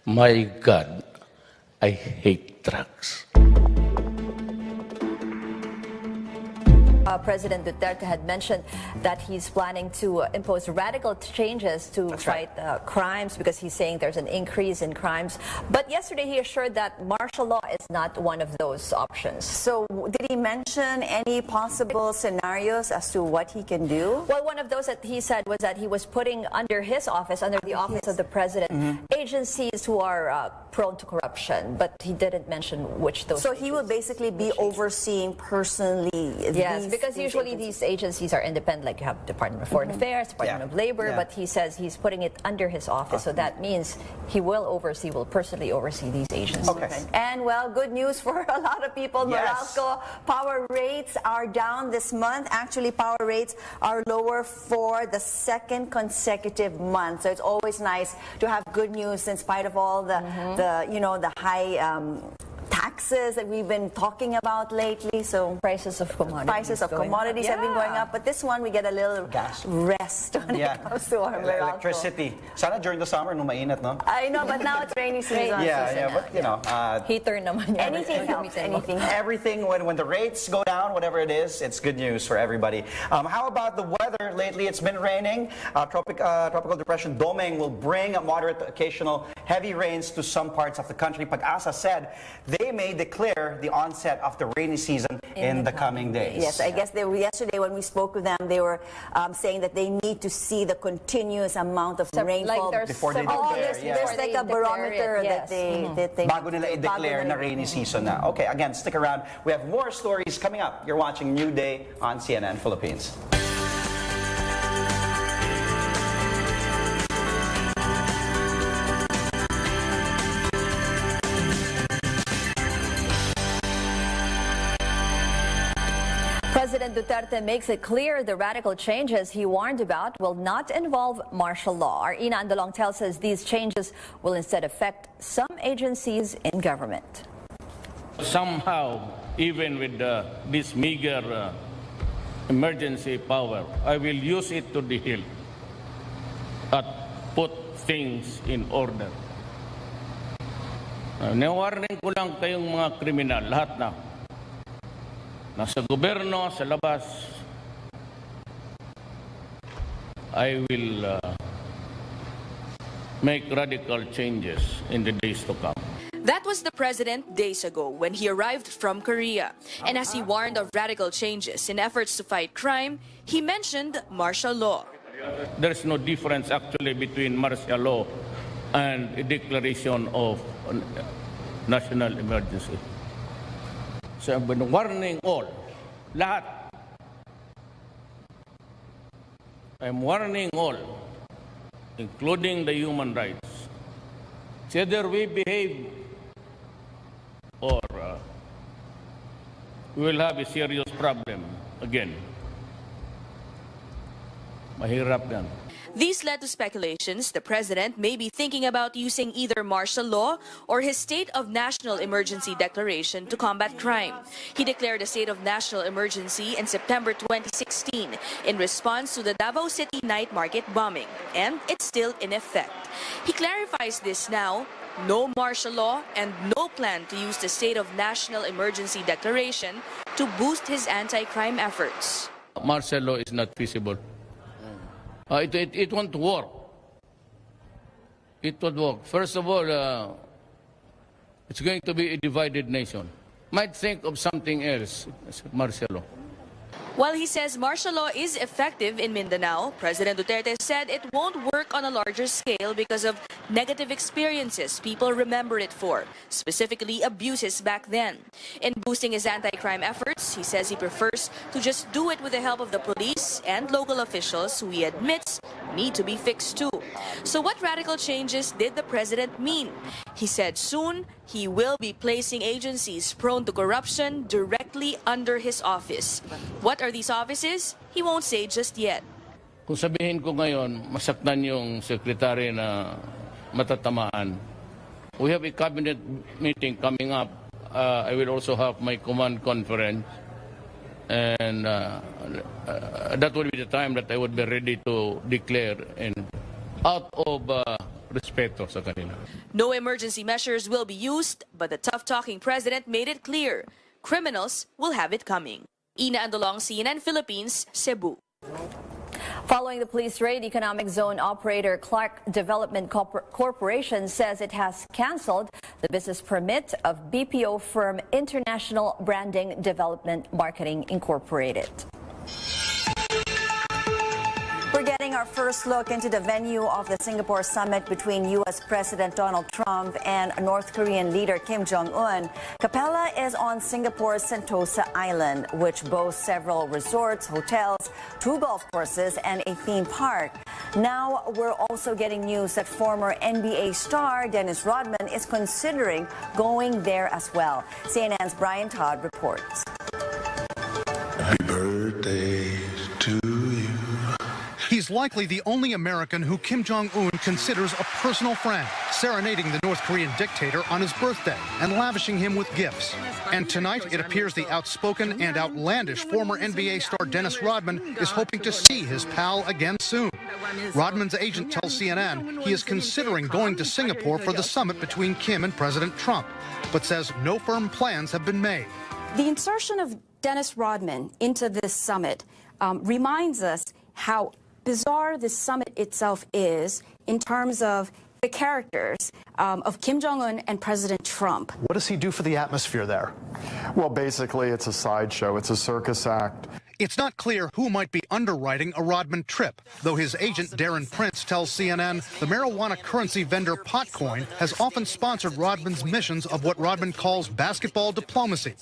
My God, I hate drugs. President Duterte had mentioned that he's planning to impose radical changes to fight crimes because he's saying there's an increase in crimes. But yesterday he assured that martial law is not one of those options. So did he mention any possible scenarios as to what he can do? Well, one of those that he said was that he was putting under his office, under the office of the president, agencies who are prone to corruption. But he didn't mention which those. So he will basically be overseeing personally. Yes, because usually these agencies are independent, like you have Department of Foreign Affairs, Department of Labor, but he says he's putting it under his office, so that means he will personally oversee these agencies. Okay. And well, good news for a lot of people. Meralco power rates are down this month. Actually, power rates are lower for the second consecutive month. So it's always nice to have good news in spite of all the high taxes that we've been talking about lately. So prices of commodities have been going up, but this one we get a little rest when it comes to our electricity. Sana during the summer no mainit, no? I know, but now it's rainy season. But you know, heater naman. Anything helps. Everything when the rates go down, whatever it is, it's good news for everybody. How about the weather lately? It's been raining. Tropical depression Domeng will bring a moderate to occasional heavy rains to some parts of the country. Pag-asa said they may declare the onset of the rainy season in the coming days. Yes, I guess yesterday when we spoke with them, they were saying that they need to see the continuous amount of rainfall before they declare. There's like a barometer that they bago nila i-declare na rainy season na. Okay, again, stick around. We have more stories coming up. You're watching New Day on CNN Philippines. President Duterte makes it clear the radical changes he warned about will not involve martial law. Our Ina Andalong tells us these changes will instead affect some agencies in government. Somehow, even with this meager emergency power, I will use it to the hilt and put things in order. Nawarning ko lang kayong mga kriminal, lahat na. Nasa gobyerno, sa labas, I will make radical changes in the days to come. That was the president days ago when he arrived from Korea. And as he warned of radical changes in efforts to fight crime, he mentioned martial law. There's no difference actually between martial law and a declaration of national emergency. So I've been warning all, lahat. I'm warning all, including the human rights. It's either we behave or we will have a serious problem again. Mahirap yan. These led to speculations the president may be thinking about using either martial law or his state of national emergency declaration to combat crime. He declared a state of national emergency in September 2016 in response to the Davao City night market bombing, and it's still in effect. He clarifies this now: no martial law and no plan to use the state of national emergency declaration to boost his anti-crime efforts. Martial law is not feasible. It won't work. It won't work. First of all, it's going to be a divided nation. Might think of something else, martial law. While he says martial law is effective in Mindanao, President Duterte said it won't work on a larger scale because of negative experiences people remember it for, specifically abuses back then. In boosting his anti-crime efforts, he says he prefers to just do it with the help of the police and local officials who he admits need to be fixed too. So what radical changes did the president mean? He said soon he will be placing agencies prone to corruption directly under his office. What are these offices? He won't say just yet. Kung sabihin ko ngayon, masaktan yung sekretary na matatamaan. We have a cabinet meeting coming up. I will also have my command conference. And that will be the time that I would be ready to declare. And out of respeto sa kanila. No emergency measures will be used, but the tough-talking president made it clear criminals will have it coming. Ina Andolong, CNN Philippines, Cebu. Following the police raid, economic zone operator Clark Development Corporation says it has canceled the business permit of BPO firm International Branding Development Marketing Incorporated. We're getting our first look into the venue of the Singapore summit between U.S. President Donald Trump and North Korean leader Kim Jong-un. Capella is on Singapore's Sentosa Island, which boasts several resorts, hotels, 2 golf courses, and a theme park. Now, we're also getting news that former NBA star Dennis Rodman is considering going there as well. CNN's Brian Todd reports. Happy birthday to you. He's likely the only American who Kim Jong-un considers a personal friend, serenading the North Korean dictator on his birthday and lavishing him with gifts. And tonight, it appears the outspoken and outlandish former NBA star Dennis Rodman is hoping to see his pal again soon. Rodman's agent tells CNN he is considering going to Singapore for the summit between Kim and President Trump, but says no firm plans have been made. The insertion of Dennis Rodman into this summit reminds us how bizarre this summit itself is in terms of the characters of Kim Jong-un and President Trump. What does he do for the atmosphere there? Well, basically, it's a sideshow. It's a circus act. It's not clear who might be underwriting a Rodman trip, though his agent Darren Prince tells CNN the marijuana currency vendor Potcoin has often sponsored Rodman's missions of what Rodman calls basketball diplomacy.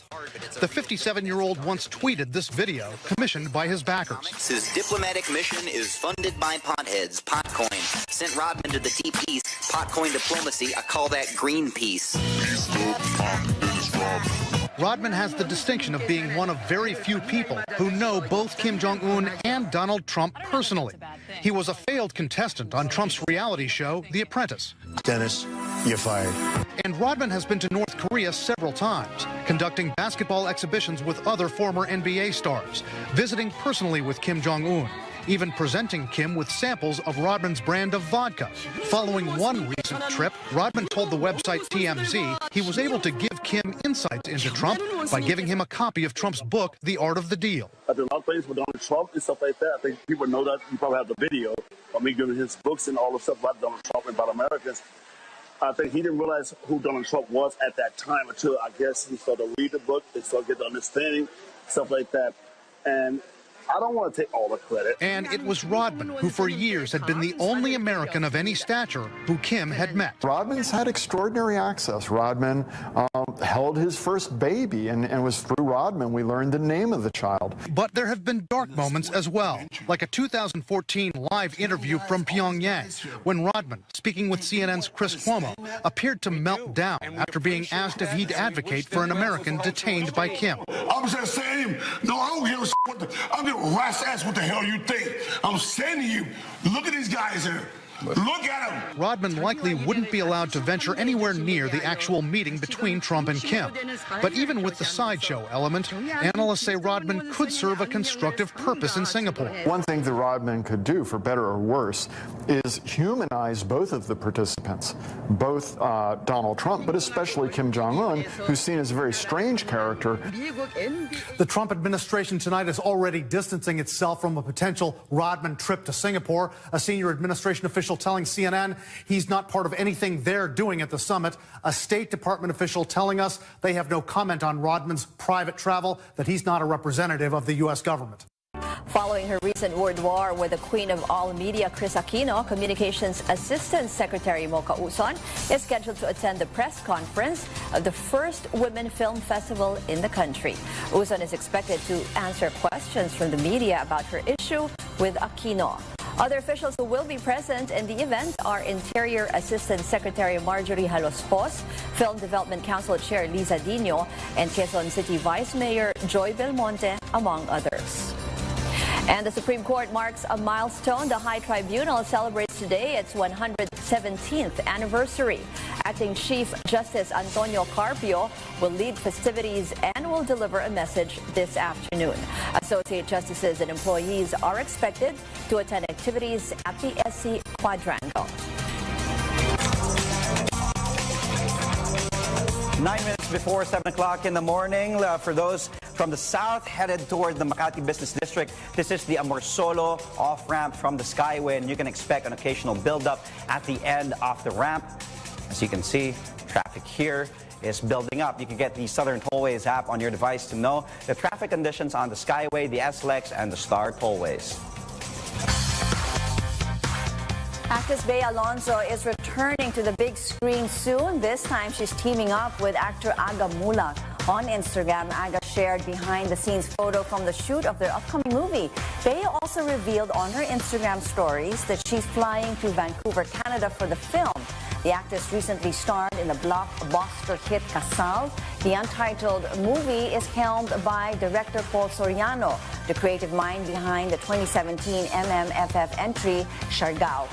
The 57-year-old once tweeted this video commissioned by his backers. His diplomatic mission is funded by potheads. Potcoin sent Rodman to the deep east. Potcoin diplomacy, I call that Greenpeace. Rodman has the distinction of being one of very few people who know both Kim Jong-un and Donald Trump personally. He was a failed contestant on Trump's reality show, The Apprentice. Dennis, you're fired. And Rodman has been to North Korea several times, conducting basketball exhibitions with other former NBA stars, visiting personally with Kim Jong-un, even presenting Kim with samples of Rodman's brand of vodka. Following one recent trip, Rodman told the website TMZ he was able to give Kim insights into Trump by giving him a copy of Trump's book, The Art of the Deal. I did a lot of things with Donald Trump and stuff like that. I think people know that. You probably have the video of me giving his books and all the stuff about Donald Trump and about Americans. I think he didn't realize who Donald Trump was at that time until, I guess, he started to read the book and started to get the understanding, stuff like that. And I don't want to take all the credit. And it was Rodman who for years had been the only American of any stature who Kim had met. Rodman's had extraordinary access. Rodman held his first baby, and it was through Rodman we learned the name of the child. But there have been dark moments as well, like a 2014 live interview from Pyongyang, when Rodman, speaking with CNN's Chris Cuomo, appeared to melt down after being asked if he'd advocate for an American detained by Kim. I'm just saying, no, I don't give a shit. I'm giving a rat's ass what the hell you think. I'm saying to you, look at these guys here. Look at him. Rodman likely wouldn't be allowed to venture anywhere near the actual meeting between Trump and Kim. But even with the sideshow element, analysts say Rodman could serve a constructive purpose in Singapore. One thing that Rodman could do, for better or worse, is humanize both of the participants, both Donald Trump, but especially Kim Jong-un, who's seen as a very strange character. The Trump administration tonight is already distancing itself from a potential Rodman trip to Singapore. A senior administration official telling CNN he's not part of anything they're doing at the summit. A State Department official telling us they have no comment on Rodman's private travel, that he's not a representative of the U.S. government. Following her recent word war with the queen of all media, Chris Aquino, Communications Assistant Secretary Mocha Uson is scheduled to attend the press conference of the first Women Film Festival in the country. Uson is expected to answer questions from the media about her issue with Aquino. Other officials who will be present in the event are Interior Assistant Secretary Marjorie Halospos, Film Development Council Chair Liza Dino, and Quezon City Vice Mayor Joy Belmonte, among others. And the Supreme Court marks a milestone. The High Tribunal celebrates today its 117th anniversary. Acting Chief Justice Antonio Carpio will lead festivities and will deliver a message this afternoon. Associate justices and employees are expected to attend activities at the SC Quadrangle. 9 minutes before 7 o'clock in the morning. For those from the south headed toward the Makati Business District, this is the Amorsolo off-ramp from the Skyway, and you can expect an occasional buildup at the end of the ramp. As you can see, traffic here is building up. You can get the Southern Tollways app on your device to know the traffic conditions on the Skyway, the SLEX, and the Star Tollways. Actress Bea Alonzo is returning to the big screen soon. This time, she's teaming up with actor Aga Mulak. On Instagram, Aga shared behind-the-scenes photo from the shoot of their upcoming movie. Bea also revealed on her Instagram stories that she's flying to Vancouver, Canada for the film. The actress recently starred in the blockbuster hit Kasal. The untitled movie is helmed by director Paul Soriano, the creative mind behind the 2017 MMFF entry, Siargao.